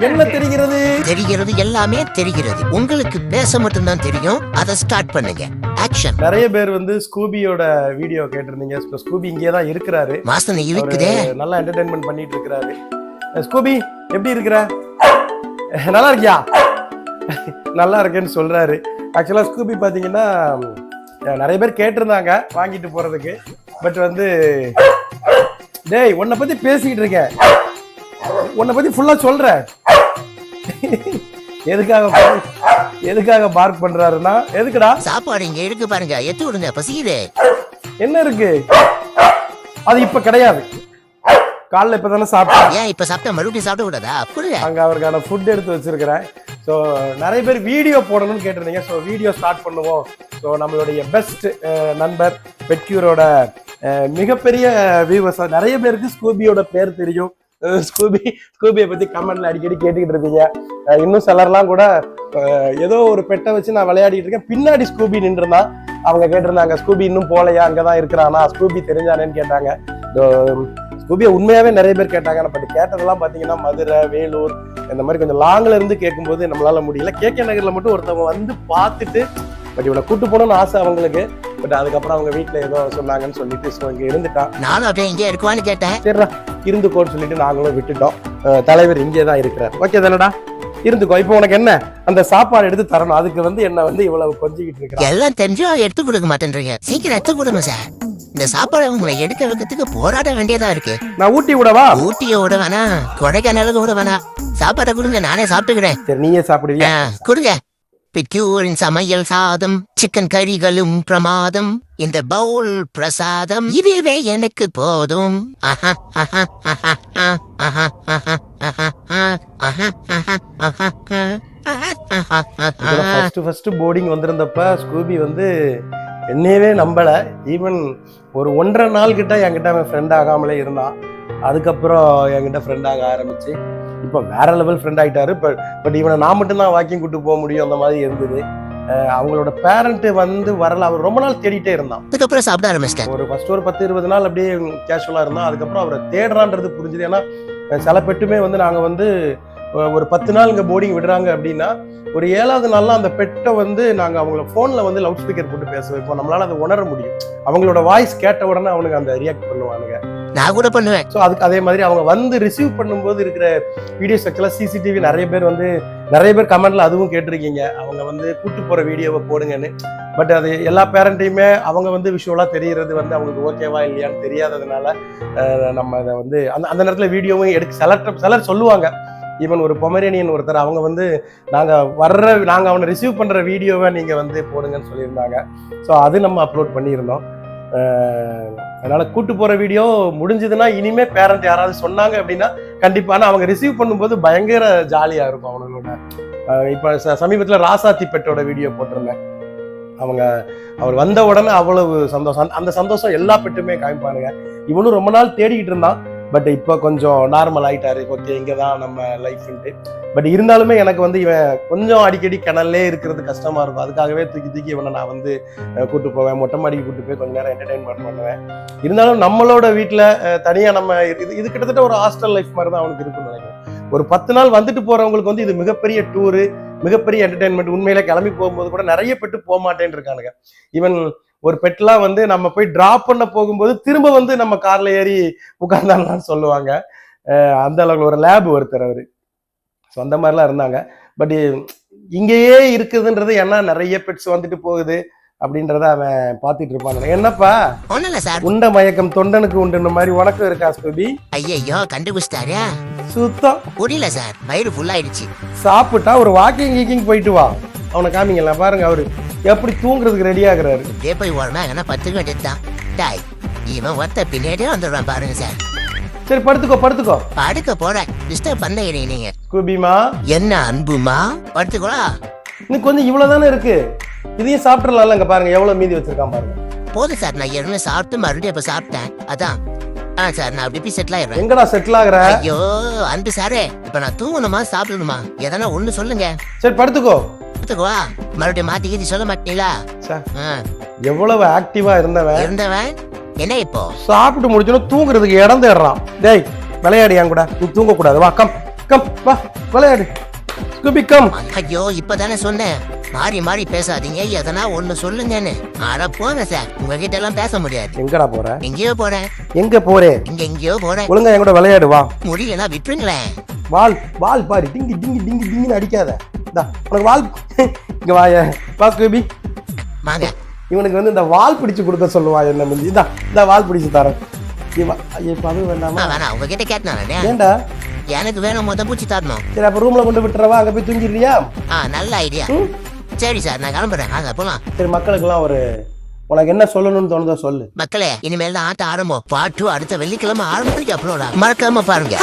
என்ன தெரிகிறது? தெரிகிறது, எல்லாமே தெரிகிறது. உங்களுக்கு பேச மட்டும்தான் தெரியும். அதை ஸ்டார்ட் பண்ணுங்க. ஆக்ஷன். நிறைய பேர் வந்து ஸ்கூபியோட வீடியோ கேட்டிருந்தீங்க. ஸ்கூபி இங்கே தான் இருக்கிறாரு. வாசனை இருக்குதே. நல்லா என்டர்டைன்மெண்ட் பண்ணிட்டு இருக்கிறாரு. ஸ்கூபி எப்படி இருக்கிற? நல்லா இருக்கியா? நல்லா இருக்கேன்னு சொல்றாரு. ஆக்சுவலா ஸ்கூபி பாத்தீங்கன்னா நிறைய பேர் கேட்டிருந்தாங்க வாங்கிட்டு போறதுக்கு. பட் வந்து டேய் உன்னை பத்தி பேசிக்கிட்டு இருக்கேன், உன்னை பத்தி ஃபுல்லா சொல்றேன். எதுக்காக பார்க் பண்றாருன்னா எதுக்குடா? சாப்பாடு இங்க இருக்கு பாருங்க, எத்து விடுங்க, பசிக்குது. என்ன இருக்கு? அது இப்ப கிடையாது, காலைல இப்பதானே சாப்பிட்டேன். ஏன் இப்ப சாப்பிட்டா மறுபடியும் சாப்பிட கூடாதா? அப்படி அங்க அவருக்கான ஃபுட் எடுத்து வச்சிருக்கிறேன். ஸோ நிறைய பேர் வீடியோ போடணும்னு கேட்டிருந்தீங்க. ஸோ வீடியோ ஸ்டார்ட் பண்ணுவோம். ஸோ நம்மளுடைய பெஸ்ட் நண்பர் பெட்கியூரோட மிகப்பெரிய வியூவர்ஸ் நிறைய பேருக்கு ஸ்கூபியோட பேர் தெரியும். ஸ்கூபியை பத்தி கமெண்ட்ல அடிக்கடி கேட்டுக்கிட்டு இருப்பீங்க. இன்னும் சிலர்லாம் கூட ஏதோ ஒரு பெட்டை வச்சு நான் விளையாடிட்டு இருக்கேன், பின்னாடி ஸ்கூபி நின்றுருந்தான். அவங்க கேட்டிருந்தாங்க ஸ்கூபி இன்னும் போலையா, அங்கதான் இருக்கிறானா, ஸ்கூபி தெரிஞ்சானேன்னு கேட்டாங்க. ஸ்கூபியை உண்மையாவே நிறைய பேர் கேட்டாங்க. பட் கேட்டதெல்லாம் பாத்தீங்கன்னா மதுரை, வேலூர் இந்த மாதிரி கொஞ்சம் லாங்ல இருந்து கேட்கும்போது நம்மளால முடியல. கேகே நகர்ல மட்டும் ஒருத்தவங்க வந்து பார்த்துட்டு பட் இவனை கூட்டு போகணும்னு ஆசை அவங்களுக்கு. பட் அதுக்கப்புறம் அவங்க வீட்டுல ஏதோ சொன்னாங்கன்னு சொல்லிட்டு இங்க இருந்துட்டான். நானும் அப்படியே இங்கே இருக்குவான்னு கேட்டேன். சரிடா இருந்துக்கோன்னு சொல்லிட்டு நாங்களும் விட்டுட்டோம். தலைவர் இங்கே தான் இருக்கிறார். ஓகே தானடா, இருந்துக்கோ. இப்போ உனக்கு என்ன அந்த சாப்பாடு எடுத்து தரணும், அதுக்கு வந்து என்ன வந்து இவ்வளவு கொஞ்சிக்கிட்டு இருக்கிறேன். எல்லாம் தெரிஞ்சும் எடுத்து கொடுக்க மாட்டேன்றீங்க. சீக்கிரம் எடுத்து கொடுங்க சார். இந்த சாப்பாடு உங்களை எடுக்க வைக்கிறதுக்கு போராட வேண்டியதா இருக்கு. நான் ஊட்டி விடவா? ஊட்டிய விட வேணா, கொடைக்கானலுக்கு விட வேணா. சாப்பாடை கொடுங்க, நானே சாப்பிட்டுக்கிறேன். சரி நீயே சாப்பிடுவியா? கொடுங்க. பெட்கியூரின் சமையல் சாதம், சிக்கன் கறிகளும் பிரமாதம், இந்த பவுல் பிரசாதம், இதுவே எனக்கு போதும். ஃபர்ஸ்ட் போர்டிங் வந்திருந்தப்ப ஸ்கூபி வந்து என்னையவே நம்பல. ஈவன் ஒரு 1.5 நாள் கிட்ட என்கிட்ட அவன் ஃப்ரெண்ட் ஆகாமலே இருந்தான். அதுக்கப்புறம் என்கிட்ட ஃப்ரெண்ட் ஆக ஆரம்பிச்சு இப்போ வேற லெவல் ஃப்ரெண்ட் ஆகிட்டாரு. பட் இவனை நான் மட்டும்தான் வாக்கிங் கூட்டு போக முடியும், அந்த மாதிரி இருந்தது. அவங்களோட பேரண்ட் வந்து வரல, அவர் ரொம்ப நாள் தேடிட்டே இருந்தான். அதுக்கப்புறம் சாப்பிட ஆரம்பிச்சிட்டேன். ஒரு 10-20 நாள் அப்படியே கேஷுவலா இருந்தான். அதுக்கப்புறம் அவரை தேடுறான்றது புரிஞ்சுது. ஏன்னா சில பெட்டுமே வந்து நாங்க வந்து ஒரு 10 நாள் இங்க போர்டிங் விடுறாங்க அப்படின்னா ஒரு 7வது நாள்ல அந்த பெட்டை வந்து நாங்க அவங்கள போன்ல வந்து லவுட் ஸ்பீக்கர் போட்டு பேச வைப்போம். நம்மளால அதை உணர முடியும். அவங்களோட வாய்ஸ் கேட்ட உடனே அவனுக்கு அந்த ரியாக்ட் பண்ணுவானுங்க. நான் கூட பண்ணுவேன். ஸோ அதுக்கு அதே மாதிரி அவங்க வந்து ரிசீவ் பண்ணும்போது இருக்கிற வீடியோஸ் ஆக்சுவலாக சிசிடிவி நிறைய பேர் கமெண்ட்ல அதுவும் கேட்டிருக்கீங்க, அவங்க வந்து கூட்டு போற வீடியோவை போடுங்கன்னு. பட் அது எல்லா பேரண்ட்டையுமே அவங்க வந்து விஷுவலா தெரியறது வந்து அவங்களுக்கு ஓகேவா இல்லையான்னு தெரியாததுனால நம்ம அதை வந்து அந்த நேரத்தில் வீடியோவும் எடுக்க சிலர் சொல்லுவாங்க. ஈவன் ஒரு பொமரேனியன் ஒருத்தர் அவங்க வந்து நாங்கள் அவனை ரிசீவ் பண்ற வீடியோவை நீங்க வந்து போடுங்கன்னு சொல்லியிருந்தாங்க. ஸோ அது நம்ம அப்லோட் பண்ணியிருந்தோம். அதனால கூட்டு போற வீடியோ முடிஞ்சதுன்னா இனிமே பேரண்ட் யாராவது சொன்னாங்க அப்படின்னா கண்டிப்பான அவங்க ரிசீவ் பண்ணும்போது பயங்கர ஜாலியா இருக்கும் அவங்களோட. இப்ப சமீபத்துல ராசாத்தி பெட்டோட வீடியோ போட்டிருந்தேன். அவர் வந்த உடனே அவ்வளவு சந்தோஷம், அந்த சந்தோஷம் எல்லா பெட்டுமே காமிப்பானுங்க. இவனும் ரொம்ப நாள் தேடிக்கிட்டு இருந்தான். பட் இப்போ கொஞ்சம் நார்மல் ஆயிட்டாரு. ஓகே இங்கதான் நம்ம லைஃப்ன்ட்டு. பட் இருந்தாலுமே எனக்கு வந்து இவன் கொஞ்சம் அடிக்கடி கிணல்லே இருக்கிறது கஷ்டமா இருக்கும். அதுக்காகவே தூக்கி இவனை நான் வந்து கூட்டு போவேன், மொட்டை மாடிக்கு கூட்டு போய் கொஞ்ச நேரம் என்டர்டைன்மெண்ட் பண்ணுவேன். இருந்தாலும் நம்மளோட வீட்டுல தனியா நம்ம இது கிட்டத்தட்ட ஒரு ஹாஸ்டல் லைஃப் மாதிரி தான் அவனுக்கு இருக்குன்னு நினைக்கிறேன். ஒரு 10 நாள் வந்துட்டு போறவங்களுக்கு வந்து இது மிகப்பெரிய டூரு, மிகப்பெரிய என்டர்டைன்மெண்ட். உண்மையில கிளம்பி போகும்போது கூட நிறைய பெட்டு போக மாட்டேன்னு இருக்கானுங்க. ஈவன் ஒரு பெட்லாம் வந்து நம்ம போய் டிராப் பண்ண போகும்போது திரும்ப வந்து நம்ம கார்ல ஏறி உட்கார்ந்தாங்கன்னு சொல்லுவாங்க. அந்த அளவுக்கு ஒரு லேப் ஒருத்தர் அவரு. ஸோ அந்த மாதிரிலாம் இருந்தாங்க. பட் இங்கேயே இருக்குதுன்றது ஏன்னா நிறைய பெட்ஸ் வந்துட்டு போகுது அப்படின்றத அவன் பார்த்துட்டு இருப்பான். என்னப்பா உண்ட மயக்கம் தொண்டனுக்கு உண்டுன மாதிரி உனக்கும் இருக்கா ஸ்கூபி? ஐயோ கண்டுபிடிச்சிட்டாரா? சுத்தம் புரியல சார், வயிறு ஃபுல் ஆயிடுச்சு. சாப்பிட்டா ஒரு வாக்கிங் போயிட்டு வா. அவனை காமிங்களா பாருங்க, அவரு எப்படி தூங்குறதுக்கு ரெடி ஆகுறாரு. இதே போய் ஓடனா என்ன 10 வேண்டியதுதான். டாய் இவன் ஒத்த பின்னாடியே வந்துடுவான் பாருங்க சார். சரி படுத்துக்கோ படுக்க போற டிஸ்டர்ப் பண்ண நீங்க. ஸ்கூபிமா என்ன அன்புமா, படுத்துக்கோடா. இன்னும் கொஞ்சம் இவ்வளவுதானே இருக்கு, இதையும் சாப்பிடலாம்ல. இங்க பாருங்க எவ்வளவு மீதி வச்சிருக்கான் பாருங்க. போதும் சார், நான் ஏற்கனவே சாப்பிட்டு மறுபடியும் இப்ப சாப்பிட்டேன். அதான் சார் நான் அப்படி செட்டில் ஆயிடுறேன். எங்கடா செட்டில் ஆகுற? ஐயோ அன்பு சாரே, இப்ப நான் தூங்கணுமா சாப்பிடணுமா எதனா ஒண்ணு சொல்லுங்க. சரி படுத்துக்கோ. மறுபடியும் மாத்தி சொல்ல மாட்டீங்களா? எவ்வளவு ஆக்டிவா இருந்தவன் என்ன இப்போ சாப்பிட்டு முடிச்சோம் தூங்குறதுக்கு இடம் தேடுறான். டேய் விளையாடியான் கூட நீ தூங்க கூடாது, வா கம் கம் வா விளையாடு. Scooby come. ஐயோ இப்பதானே சொன்னேன் மாறி மாறி பேசாதீங்க எதனா ஒண்ணு சொல்லுங்கன்னு. அட போங்க சார் உங்ககிட்ட எல்லாம் பேச முடியாது. எங்கடா போற? எங்கேயோ போறேன். எங்க போறே? எங்கேயோ போறேன். ஒழுங்கா என் கூட விளையாடு வா. முடியலன்னா விட்டுருங்களேன். வால் வால் பாரு டிங்கி டிங்கி டிங்கி டிங்கின்னு அடிக்காத. இந்தா உனக்கு வால் இங்க வாய வா ஸ்கூபி. வாங்க. இவனுக்கு வந்து இந்த வால் பிடிச்சு கொடுக்க சொல்லுவா என்ன முந்தி. இந்த வால் பிடிச்சு தரேன். இப்ப அது வேண்டாமா? வேணாம் உங்ககிட்ட கேட்டேன். ஏண்டா? எனக்கு வேணும் பூச்சி தரணும். சரி அப்ப ரூம்ல கொண்டு விட்டுறவா, அங்க போய் தூங்கிடுறியா? நல்ல ஐடியா. சரி சார் நான் கிளம்புறேன். வாங்க போலாம். சரி மக்களுக்கெல்லாம் உனக்கு என்ன சொல்லணும்னு தோணுதோ சொல்லு. மக்களே இனிமேல் தான் ஆட்டம் ஆரம்பம். பாட்டு அடுத்த வெள்ளிக்கிழமை ஆரம்பிச்சு அப்புறம் மறக்காம பாருங்க.